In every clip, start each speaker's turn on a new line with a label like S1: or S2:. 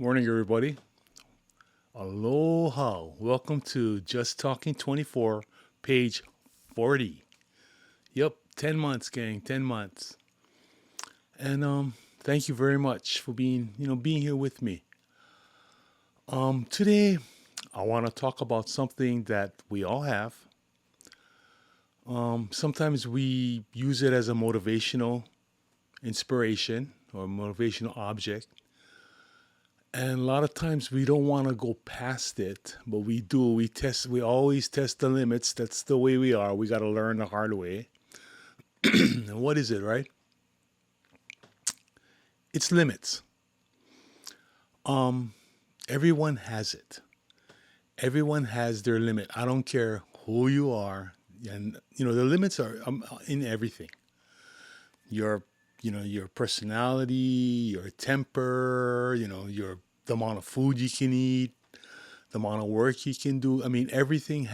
S1: Morning, everybody. Aloha. Welcome to Just Talking 24, page 40. Yep, 10 months, gang, 10 months. And thank you very much for being here with me. Today I want to talk about something that we all have. Sometimes we use it as a motivational inspiration or motivational object. And a lot of times we don't want to go past it, but we do. We always test the limits. That's the way we are. We got to learn the hard way. And what is it, right? It's limits. Um, Everyone has it. Everyone has their limit. I don't care who you are. And, the limits are in everything. Your, your personality, your temper, the amount of food you can eat, the amount of work you can do. I mean, everything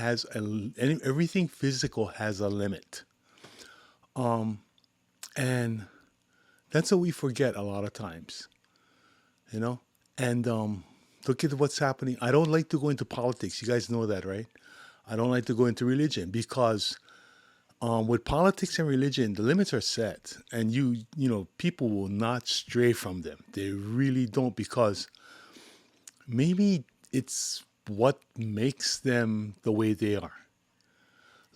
S1: physical has a limit. And that's what we forget a lot of times, you know? And look at what's happening. I don't like to go into politics. You guys know that, right? I don't like to go into religion because with politics and religion, the limits are set, and people will not stray from them. They really don't, because maybe it's what makes them the way they are.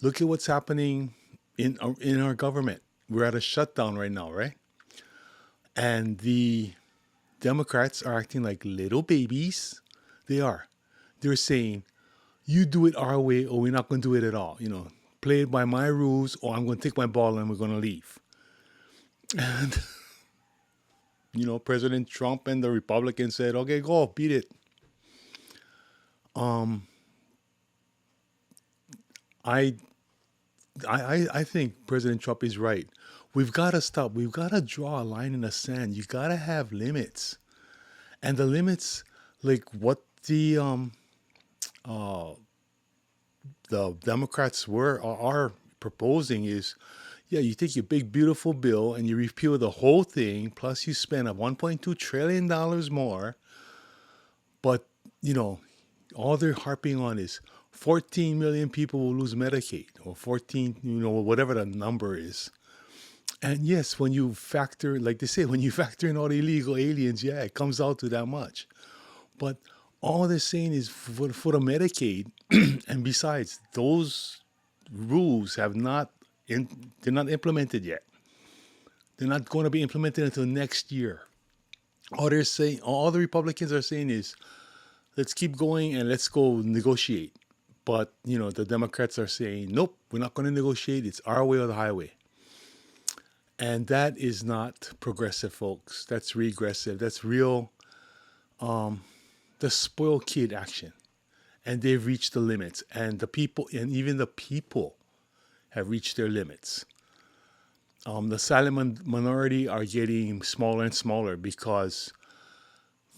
S1: Look at what's happening in our government. We're at a shutdown right now, right? And the Democrats are acting like little babies. They are. They're saying, "You do it our way, or we're not going to do it at all. Play it by my rules, or I'm going to take my ball and we're going to leave." And President Trump and the Republicans said, "Okay, go beat it." Um, I I think President Trump is right. We've got to stop. We've got to draw a line in the sand. You got to have limits, and the limits, like what uh, the Democrats are proposing is, yeah, you take your big beautiful bill and you repeal the whole thing, plus you spend a $1.2 trillion more. But you know, all they're harping on is 14 million people will lose Medicaid, or 14, whatever the number is. And yes, when you factor, like they say, when you factor in all the illegal aliens, yeah, it comes out to that much. But all they're saying is for the Medicaid, and besides, those rules they're not implemented yet. They're not going to be implemented until next year. All the Republicans are saying is, let's keep going and let's go negotiate. But, the Democrats are saying, nope, we're not going to negotiate. It's our way or the highway. And that is not progressive, folks. That's regressive. That's real, the spoiled kid action. And they've reached the limits. And even the people have reached their limits. The silent minority are getting smaller and smaller because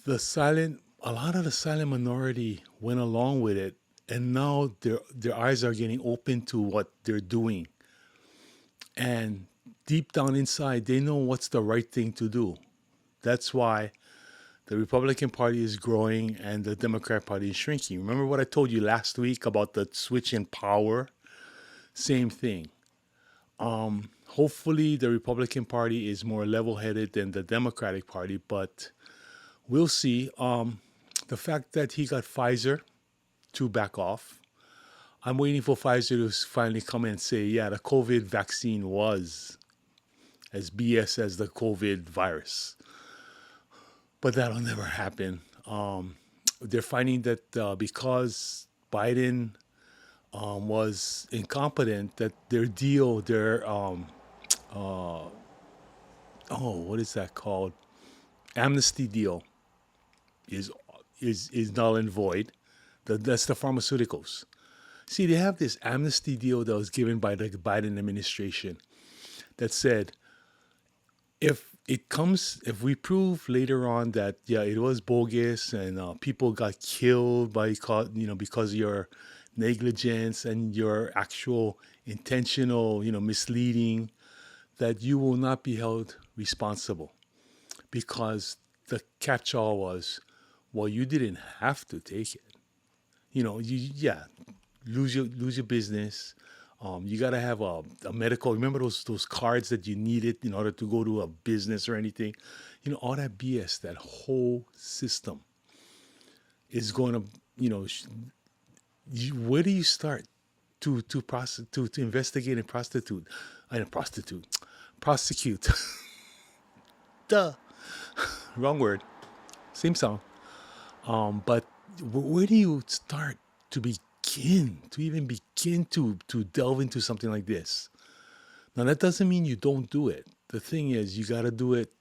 S1: a lot of the silent minority went along with it, and now their eyes are getting open to what they're doing. And deep down inside, they know what's the right thing to do. That's why the Republican Party is growing and the Democrat Party is shrinking. Remember what I told you last week about the switch in power? Same thing. Hopefully, the Republican Party is more level headed than the Democratic Party, but we'll see. The fact that he got Pfizer to back off, I'm waiting for Pfizer to finally come and say, yeah, the COVID vaccine was as BS as the COVID virus. But that'll never happen. They're finding that because Biden was incompetent, that uh, what is that called? Amnesty deal is is null and void. That's the pharmaceuticals. See, they have this amnesty deal that was given by the Biden administration that said, if we prove later on that, yeah, it was bogus and people got killed because of your negligence and your actual intentional misleading, that you will not be held responsible, because the catch-all was, Well, you didn't have to take it. Yeah, lose your business. You gotta have a medical. Remember those cards that you needed in order to go to a business or anything. All that BS. That whole system is going to. Where do you start to investigate and prosecute? Duh, wrong word. Same song. But where do you start to even begin to delve into something like this? Now that doesn't mean you don't do it. The thing is, you got to do it.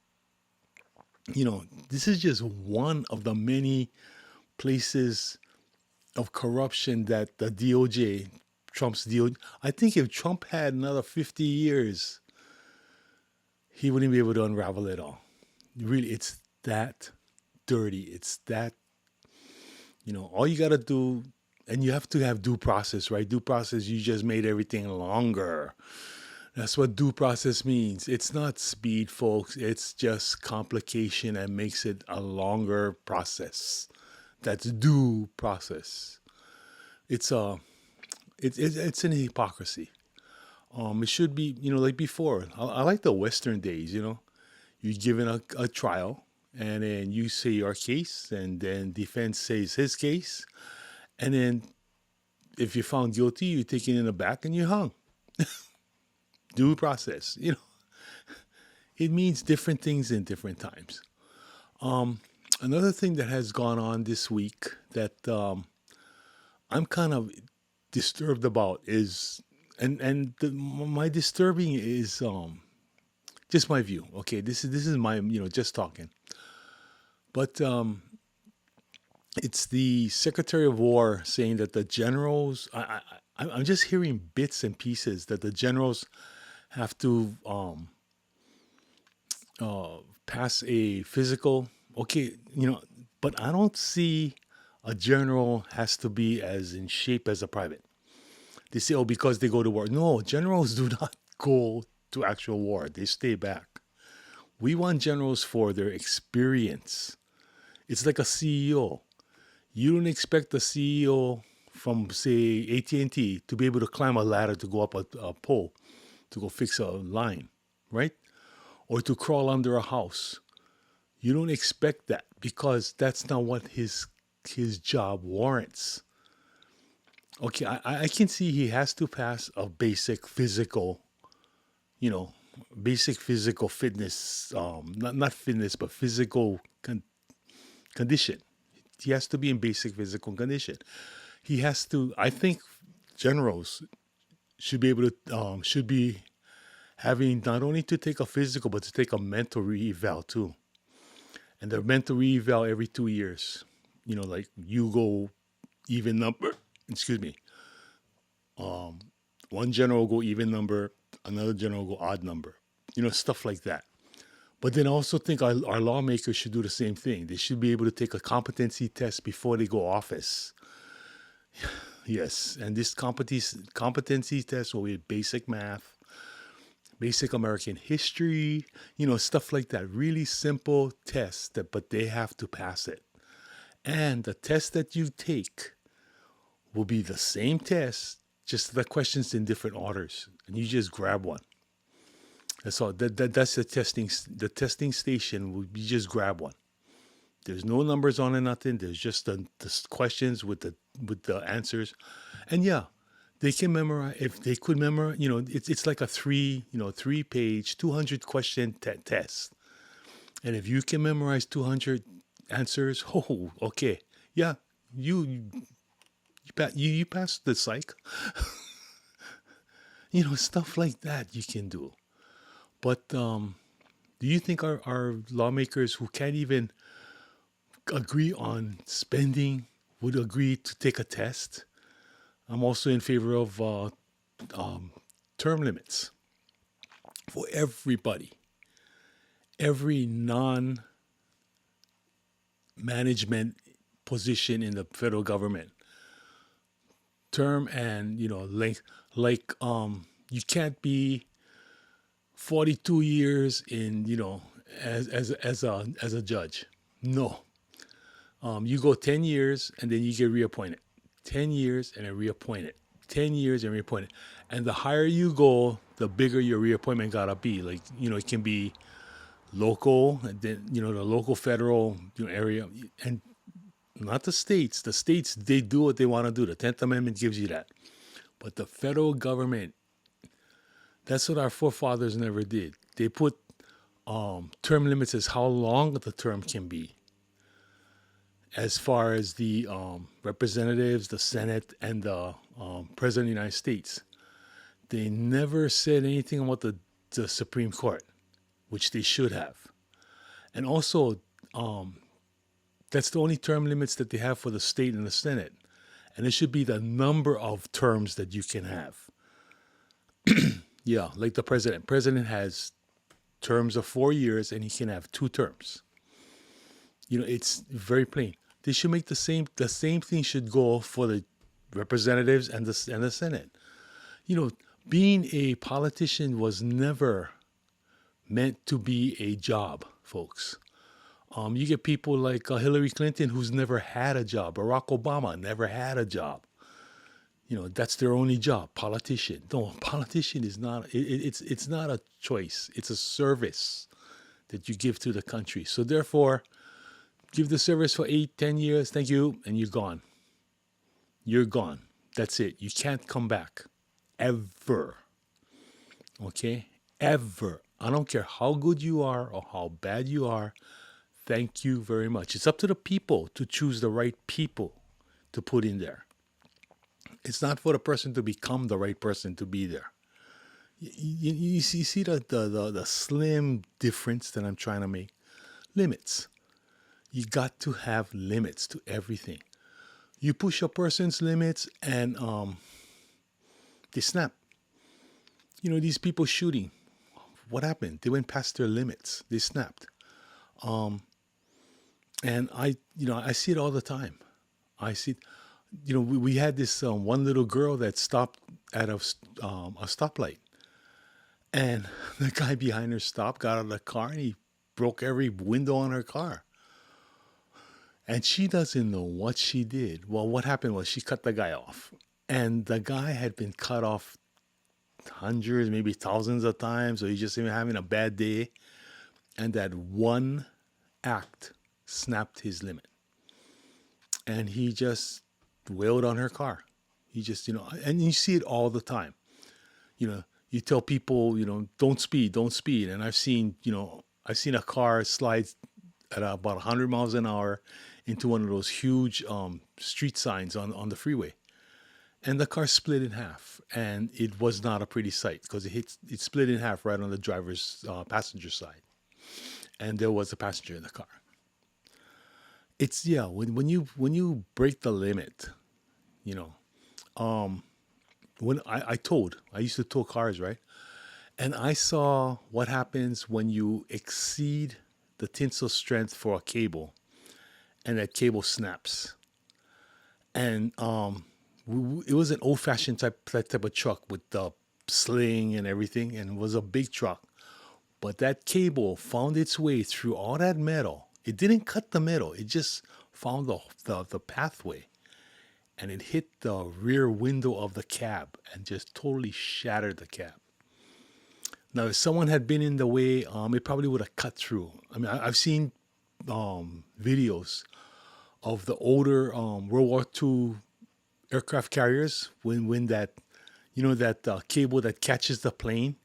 S1: This is just one of the many places of corruption that the DOJ, Trump's DOJ. I think if Trump had another 50 years, he wouldn't be able to unravel it all. Really, it's that dirty. It's that, all you got to do, and you have to have due process, right? Due process, you just made everything longer. That's what due process means. It's not speed, folks. It's just complication and makes it a longer process. That's due process. It's a, it's an hypocrisy. It should be, like before. I like the Western days. You're given a trial, and then you say your case, and then defense says his case, and then if you're found guilty, you're taken in the back and you're hung. Due process. It means different things in different times. Another thing that has gone on this week that I'm kind of disturbed about is, my disturbing is just my view. Okay, this is my just talking, but it's the Secretary of War saying that the generals. I'm just hearing bits and pieces that the generals have to pass a physical. Okay, but I don't see a general has to be as in shape as a private. They say, oh, because they go to war. No, generals do not go to actual war. They stay back. We want generals for their experience. It's like a CEO. You don't expect a CEO from, say, AT&T to be able to climb a ladder to go up a pole to go fix a line, right? Or to crawl under a house. You don't expect that because that's not what his job warrants. Okay, I can see he has to pass a you know, basic physical fitness, not fitness, but physical condition. He has to be in basic physical condition. He has to. I think generals should be able to should be having not only to take a physical but to take a mental re-eval too, and the mental re-eval every 2 years. Like you go even number. Excuse me. One general go even number, another general go odd number. Stuff like that. But then I also think our lawmakers should do the same thing. They should be able to take a competency test before they go office. Yes, and this competency test will be basic math, basic American history, stuff like that. Really simple tests but they have to pass it. And the test that you take will be the same test, just the questions in different orders, and you just grab one. That's all. That's the testing. The testing station will be just grab one. There's no numbers on it, nothing. There's just the questions with the answers, and yeah, they can memorize. If they could memorize, it's like a 3-page, 200 question test. And if you can memorize 200 answers, oh, okay, yeah, you pass the psych. Stuff like that you can do. But do you think our lawmakers who can't even agree on spending would agree to take a test? I'm also in favor of term limits for everybody, every non-management position in the federal government. Term and length, like you can't be 42 years in as a judge. No. You go 10 years and then you get reappointed. 10 years and then reappointed. 10 years and reappointed. And the higher you go, the bigger your reappointment gotta be. Like, it can be local, and then, the local federal area, and not the states. The states, they do what they want to do. The 10th Amendment gives you that. But the federal government, that's what our forefathers never did. They put term limits as how long the term can be, as far as the representatives, the Senate, and the President of the United States. They never said anything about the Supreme Court, which they should have. And also, that's the only term limits that they have for the state and the Senate. And it should be the number of terms that you can have. Yeah, like the president. President has terms of 4 years and he can have 2 terms. It's very plain. They should make the same thing should go for the representatives and the Senate. Being a politician was never meant to be a job, folks. You get people like Hillary Clinton, who's never had a job. Barack Obama never had a job. That's their only job. Politician. No, politician is not. It's not a choice. It's a service that you give to the country. So therefore, give the service for 8, 10 years. Thank you, and you're gone. You're gone. That's it. You can't come back, ever. Okay, ever. I don't care how good you are or how bad you are. Thank you very much. It's up to the people to choose the right people to put in there. It's not for the person to become the right person to be there. You see the slim difference that I'm trying to make? Limits. You got to have limits to everything. You push a person's limits and they snap. These people shooting. What happened? They went past their limits. They snapped. And I see it all the time. I see, we had this one little girl that stopped at a stoplight, and the guy behind her stopped, got out of the car, and he broke every window on her car. And she doesn't know what she did. Well, what happened was she cut the guy off, and the guy had been cut off hundreds, maybe thousands of times, so he's just even having a bad day, and that one act snapped his limit, and he just wailed on her car. He just, and you see it all the time. You tell people, don't speed, and I've seen a car slide at about 100 miles an hour into one of those huge street signs on the freeway, and the car split in half, and it was not a pretty sight because it split in half right on the driver's passenger side, and there was a passenger in the car. It's when you break the limit, when I used to tow cars, right? And I saw what happens when you exceed the tensile strength for a cable, and that cable snaps. And it was an old-fashioned type of truck with the sling and everything, and it was a big truck. But that cable found its way through all that metal. It didn't cut the metal. It just found the pathway. And it hit the rear window of the cab and just totally shattered the cab. Now, if someone had been in the way, it probably would have cut through. I mean, I've seen videos of the older World War II aircraft carriers when that, that cable that catches the plane.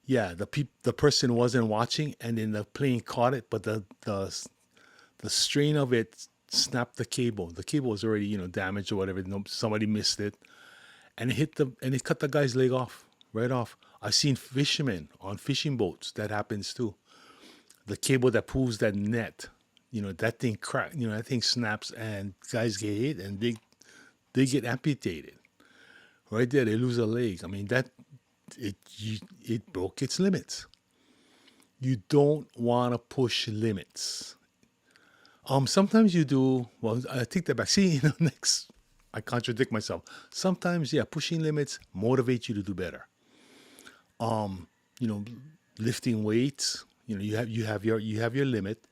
S1: Yeah, the person wasn't watching, and then the plane caught it, but the strain of it snapped the cable. The cable was already damaged or whatever. Somebody missed it, and it cut the guy's leg off, right off. I've seen fishermen on fishing boats. That happens too. The cable that pulls that net, that thing crack. That thing snaps, and guys get hit, and they get amputated. Right there, they lose a leg. I mean it broke its limits. You don't want to push limits. Sometimes you do. Well, I take that back. See, next, I contradict myself. Sometimes, pushing limits motivates you to do better. Lifting weights. You have your limit,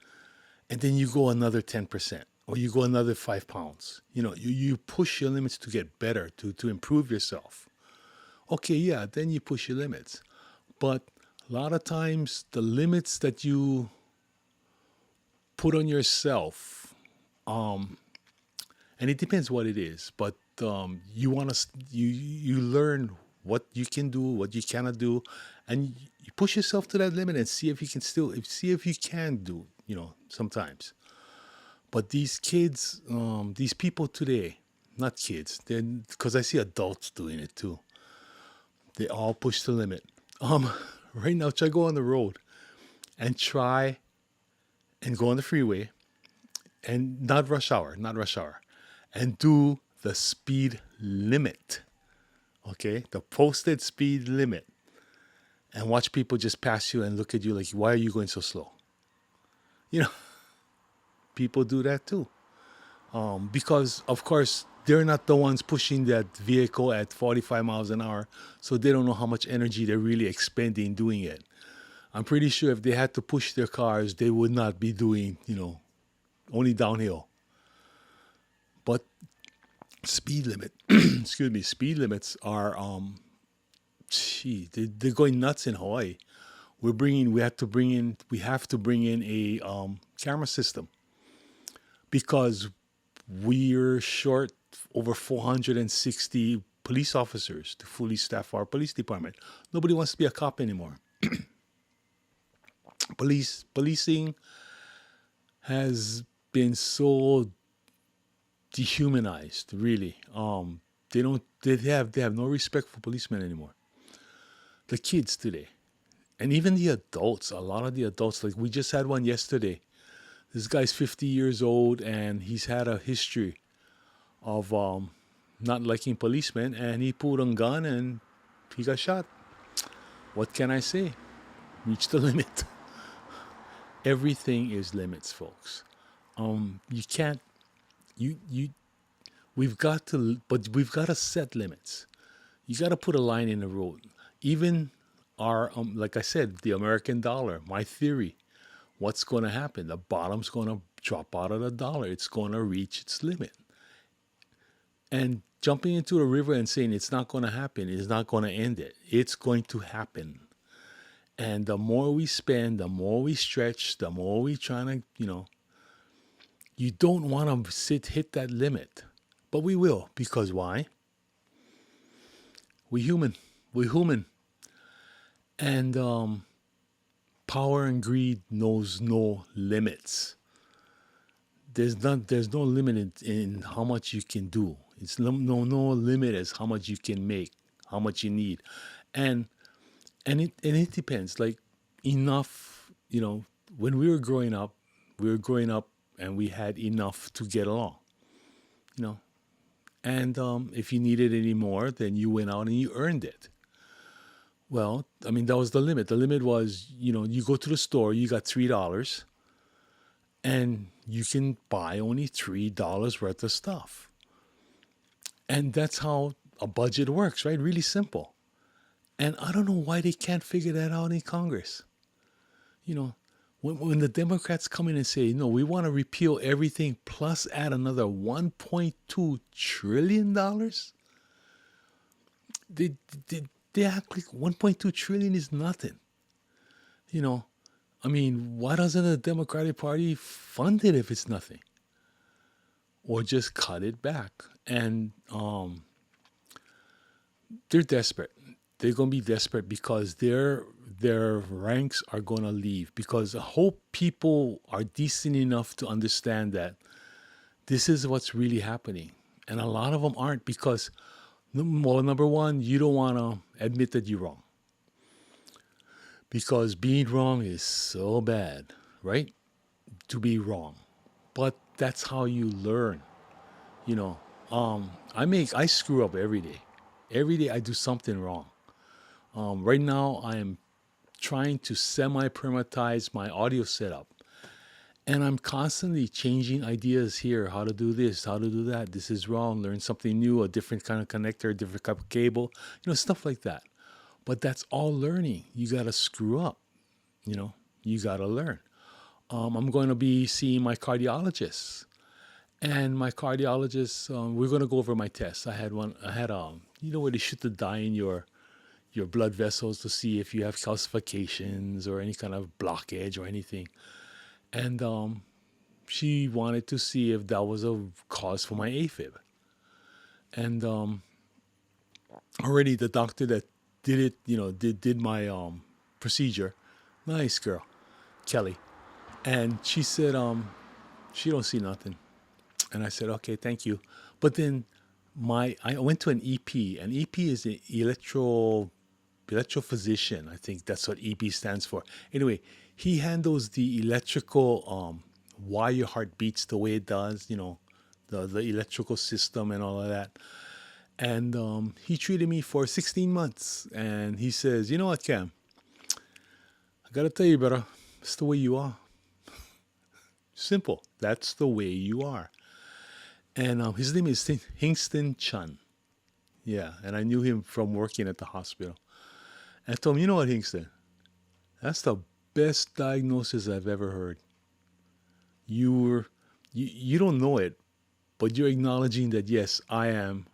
S1: and then you go another 10%. or you go another 5 pounds. You push your limits to get better, to improve yourself. Okay, yeah, then you push your limits. But a lot of times, the limits that you put on yourself, and it depends what it is, but you want to you learn what you can do, what you cannot do, and you push yourself to that limit and see if you can see if you can do. Sometimes. But these kids, these people today, not kids, because I see adults doing it too. They all push the limit. Um, right now, try go on the road and try and go on the freeway and not rush hour, and do the speed limit. Okay, the posted speed limit, and watch people just pass you and look at you like, why are you going so slow? You know, people do that too. Because of course they're not the ones pushing that vehicle at 45 miles an hour, so they don't know how much energy they're really expending doing it. I'm pretty sure if they had to push their cars, they would not be doing, only downhill. But speed limit, excuse me, speed limits are, they're going nuts in Hawaii. We have to bring in a camera system because we're short over 460 police officers to fully staff our police department. Nobody wants to be a cop anymore. Policing has been so dehumanized, really. They have no respect for policemen anymore. The kids today, and even the adults, a lot of the adults, like we just had one yesterday. This guy's 50 years old and he's had a history of not liking policemen, and he pulled a gun and he got shot. What can I say? Reach the limit. Everything is limits, folks. You can't. You. We've got to set limits. You got to put a line in the road. Even our, like I said, the American dollar. My theory. What's going to happen? The bottom's going to drop out of the dollar. It's going to reach its limit. And jumping into a river and saying it's not going to happen is not going to end it. It's going to happen. And the more we spend, the more we stretch, the more we try to, you don't want to hit that limit. But we will, because why? We're human. We're human. And power and greed knows no limits. There's no limit in how much you can do. It's no limit as how much you can make, how much you need. And it depends. Like enough, when we were growing up and we had enough to get along, And if you needed any more, then you went out and you earned it. Well, I mean, that was the limit. The limit was, you go to the store, you got $3, and you can buy only $3 worth of stuff. And that's how a budget works, right? Really simple. And I don't know why they can't figure that out in Congress. When the Democrats come in and say, no, we want to repeal everything plus add another $1.2 trillion, they act like 1.2 trillion is nothing. I mean, why doesn't the Democratic Party fund it if it's nothing? Or just cut it back? And they're desperate. They're going to be desperate because their ranks are going to leave. Because I hope people are decent enough to understand that this is what's really happening. And a lot of them aren't because, well, number one, you don't want to admit that you're wrong. Because being wrong is so bad, right? To be wrong. But that's how you learn. I screw up every day. Every day I do something wrong. Right now I am trying to semi-permatize my audio setup. And I'm constantly changing ideas here, how to do this, how to do that. This is wrong, learn something new, a different kind of connector, a different type of cable, stuff like that. But that's all learning. You got to screw up, you got to learn. I'm going to be seeing my cardiologist. And my cardiologist, we're going to go over my tests. I had one. I had where they shoot the dye in your blood vessels to see if you have calcifications or any kind of blockage or anything. And she wanted to see if that was a cause for my AFib. And already the doctor that did it, did my procedure, nice girl, Kelly, and she said she don't see nothing. And I said, okay, thank you. But then I went to an EP. An EP is an electrophysician. I think that's what EP stands for. Anyway, he handles the electrical why your heart beats the way it does, the electrical system and all of that. And he treated me for 16 months. And he says, you know what, Cam? I got to tell you, brother, it's the way you are. Simple. That's the way you are. And his name is Hingston Chun. Yeah, and I knew him from working at the hospital. And I told him, you know what, Hingston? That's the best diagnosis I've ever heard. You don't know it, but you're acknowledging that yes, I am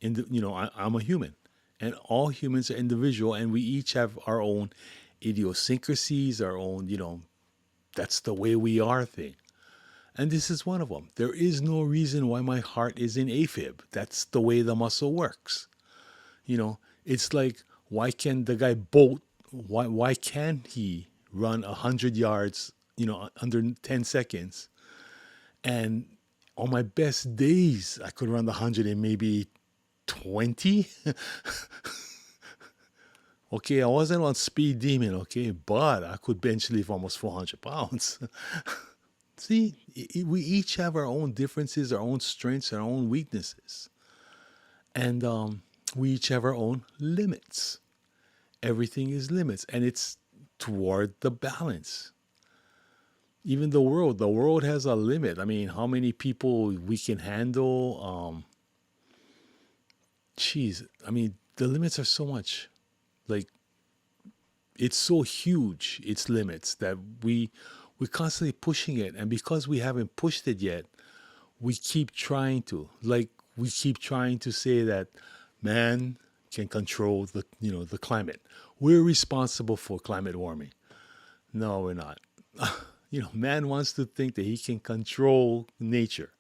S1: I'm a human, and all humans are individual, and we each have our own idiosyncrasies, our own that's the way we are thing. And this is one of them. There is no reason why my heart is in AFib. That's the way the muscle works. It's like, why can the guy Bolt? Why can't he run 100 yards? Under 10 seconds. And on my best days, I could run the 100 in maybe 20. Okay, I wasn't on speed demon. Okay, but I could bench lift almost 400 pounds. See, we each have our own differences, our own strengths, our own weaknesses. And we each have our own limits. Everything is limits, and it's toward the balance. Even the world has a limit. I mean, how many people we can handle? I mean, the limits are so much. Like, it's so huge, its limits, that we're constantly pushing it, and because we haven't pushed it yet, we keep trying to. Like, we keep trying to say that man can control the climate. We're responsible for climate warming. No, we're not. Man wants to think that he can control nature.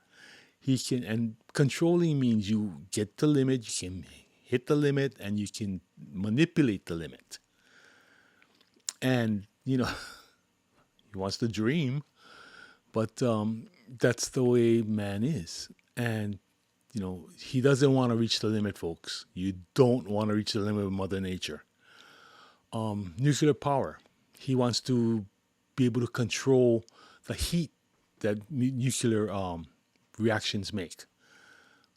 S1: He can, and controlling means you get the limit, you can hit the limit, and you can manipulate the limit. And he wants to dream, but that's the way man is. And he doesn't want to reach the limit, folks. You don't want to reach the limit of Mother Nature. Nuclear power. He wants to be able to control the heat that nuclear reactions make.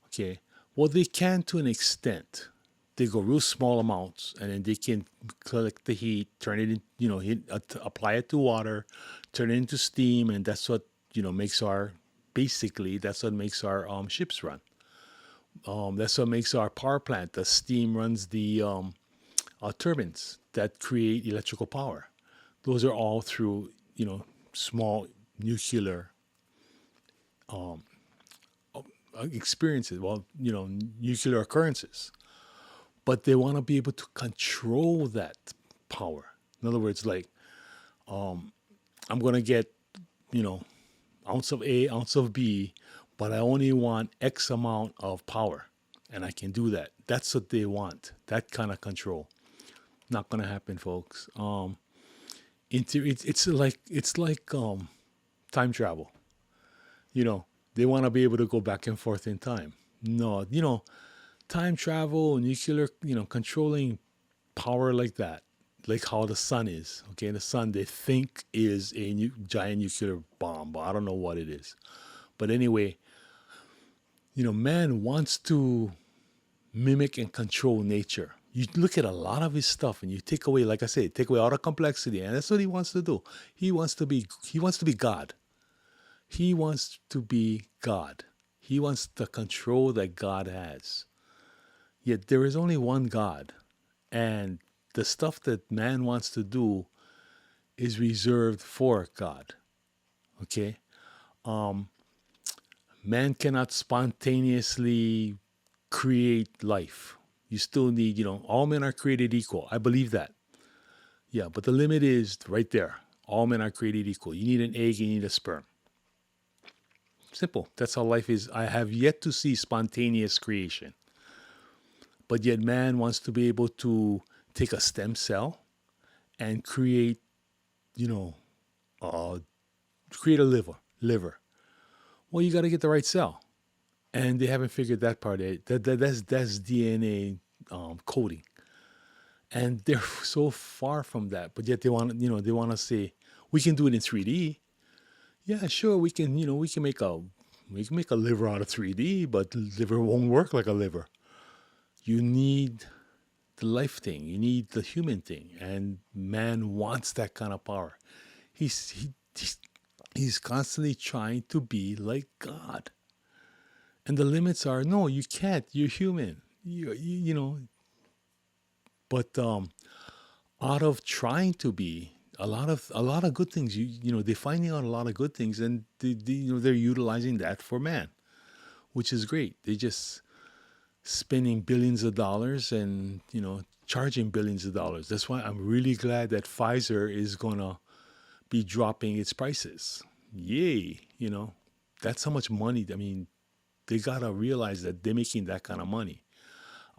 S1: Okay. Well, they can to an extent. They go real small amounts, and then they can collect the heat, turn it in, apply it to water, turn it into steam, and that's what makes our basically that's what makes our ships run. That's what makes our power plant. The steam runs the turbines that create electrical power. Those are all through small nuclear experiences. Well, nuclear occurrences. But they want to be able to control that power. In other words, like I'm going to get ounce of A, ounce of B, but I only want X amount of power, and I can do that. That's what they want. That kind of control. Not going to happen, folks. It's like time travel. They want to be able to go back and forth in time. No, time travel, nuclear, controlling power like that, like how the sun is. Okay, the sun they think is a giant nuclear bomb, but I don't know what it is. But anyway, man wants to mimic and control nature. You look at a lot of his stuff, and you take away, like I said, take away all the complexity, and that's what he wants to do. He wants to be God. He wants to be God. He wants the control that God has. Yet there is only one God, and the stuff that man wants to do is reserved for God. Okay? Man cannot spontaneously create life. You still need, all men are created equal. I believe that. Yeah, but the limit is right there. All men are created equal. You need an egg, you need a sperm. Simple. That's how life is. I have yet to see spontaneous creation. But yet man wants to be able to take a stem cell and create, you know, uh, create a liver. Well, you got to get the right cell. And they haven't figured that part out. That's DNA coding. And they're so far from that. But yet they want to say, we can do it in 3D. Yeah, sure, we can, we can make a liver out of 3D, but liver won't work like a liver. You need the life thing. You need the human thing, and man wants that kind of power. He's he, he's constantly trying to be like God, and the limits are no, you can't. You're human. You know. But out of trying to be a lot of good things, they're finding out a lot of good things, and they're utilizing that for man, which is great. They just spending billions of dollars and charging billions of dollars. That's why I'm really glad that Pfizer is gonna be dropping its prices. Yay. That's how much money. I mean, they gotta realize that they're making that kind of money.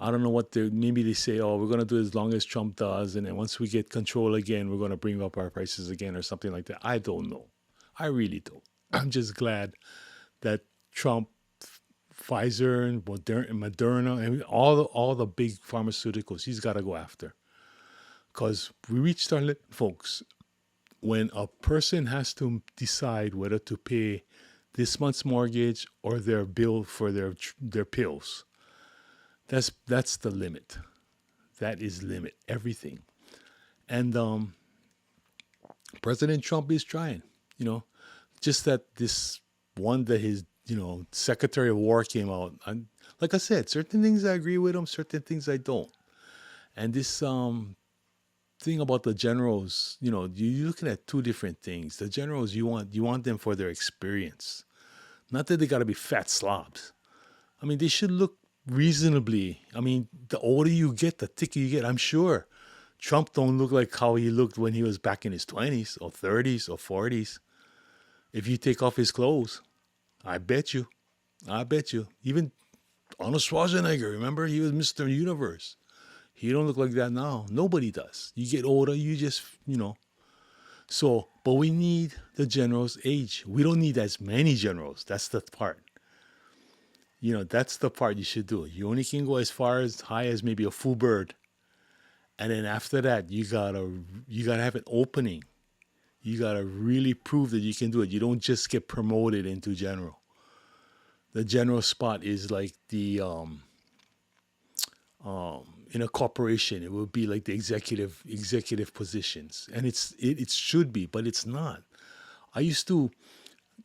S1: I don't know what they're, maybe they say, oh, we're gonna do it as long as Trump does, and then once we get control again, we're gonna bring up our prices again or something like that. I don't know. I really don't. I'm just glad that Trump, Pfizer, and Moderna, and all the big pharmaceuticals he's got to go after, because we reached our limit, folks. When a person has to decide whether to pay this month's mortgage or their bill for their pills, that's the limit. That is limit everything. And President Trump is trying. You know, just that this one that his Secretary of War came out. And like I said, certain things I agree with him, certain things I don't. And this thing about the generals, you're looking at two different things. The generals, you want them for their experience, not that they got to be fat slobs. I mean, they should look reasonably. I mean, the older you get, the thicker you get. I'm sure Trump don't look like how he looked when he was back in his 20s or 30s or 40s. If you take off his clothes, I bet you. I bet you. Even Arnold Schwarzenegger, remember? He was Mr. Universe. He don't look like that now. Nobody does. You get older, you just. So, but we need the general's age. We don't need as many generals. That's the part. That's the part you should do. You only can go as far as high as maybe a full bird. And then after that, you gotta have an opening. You gotta really prove that you can do it. You don't just get promoted into general. The general spot is like the in a corporation. It would be like the executive positions, and it should be, but it's not. I used to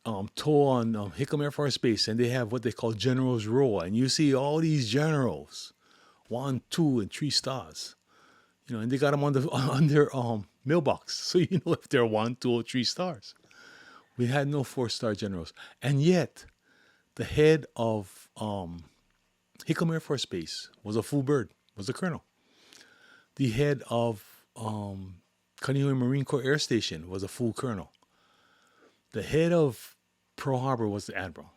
S1: tow on Hickam Air Force Base, and they have what they call generals row, and you see all these generals, 1, 2, and 3 stars. And they got them on the on their mailbox, so you know if they're 1, 2, or 3 stars. We had no 4-star generals, and yet the head of Hickam Air Force Base was a full bird, was a colonel. The head of Kaneohe Marine Corps Air Station was a full colonel. The head of Pearl Harbor was the admiral.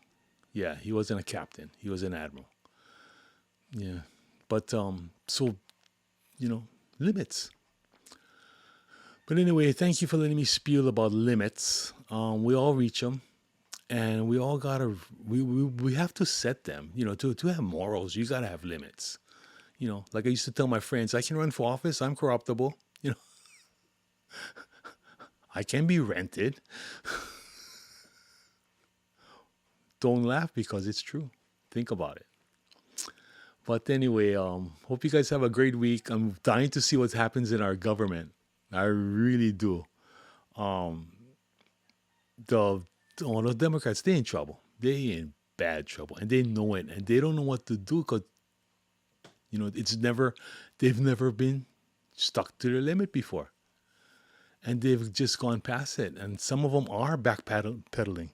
S1: Yeah, he wasn't a captain; he was an admiral. Yeah, but so limits. But anyway, thank you for letting me spiel about limits. We all reach them, and we all gotta we have to set them. To have morals, you gotta have limits. Like I used to tell my friends, I can run for office. I'm corruptible. I can be rented. Don't laugh because it's true. Think about it. But anyway, hope you guys have a great week. I'm dying to see what happens in our government. I really do. Um, the the Democrats, they in trouble. They in bad trouble, and they know it, and they don't know what to do because they've never been stuck to their limit before, and they've just gone past it. And some of them are back pedaling,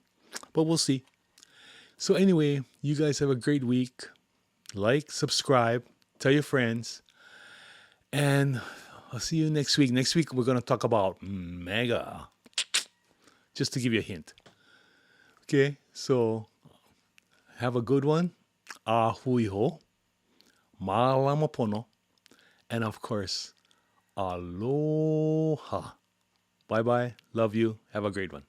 S1: but we'll see. So anyway, you guys have a great week. Like, subscribe, tell your friends, and I'll see you next week. Next week we're gonna talk about mega. Just to give you a hint. Okay, so have a good one. Ahui ho, malamapono, and of course, aloha. Bye bye. Love you. Have a great one.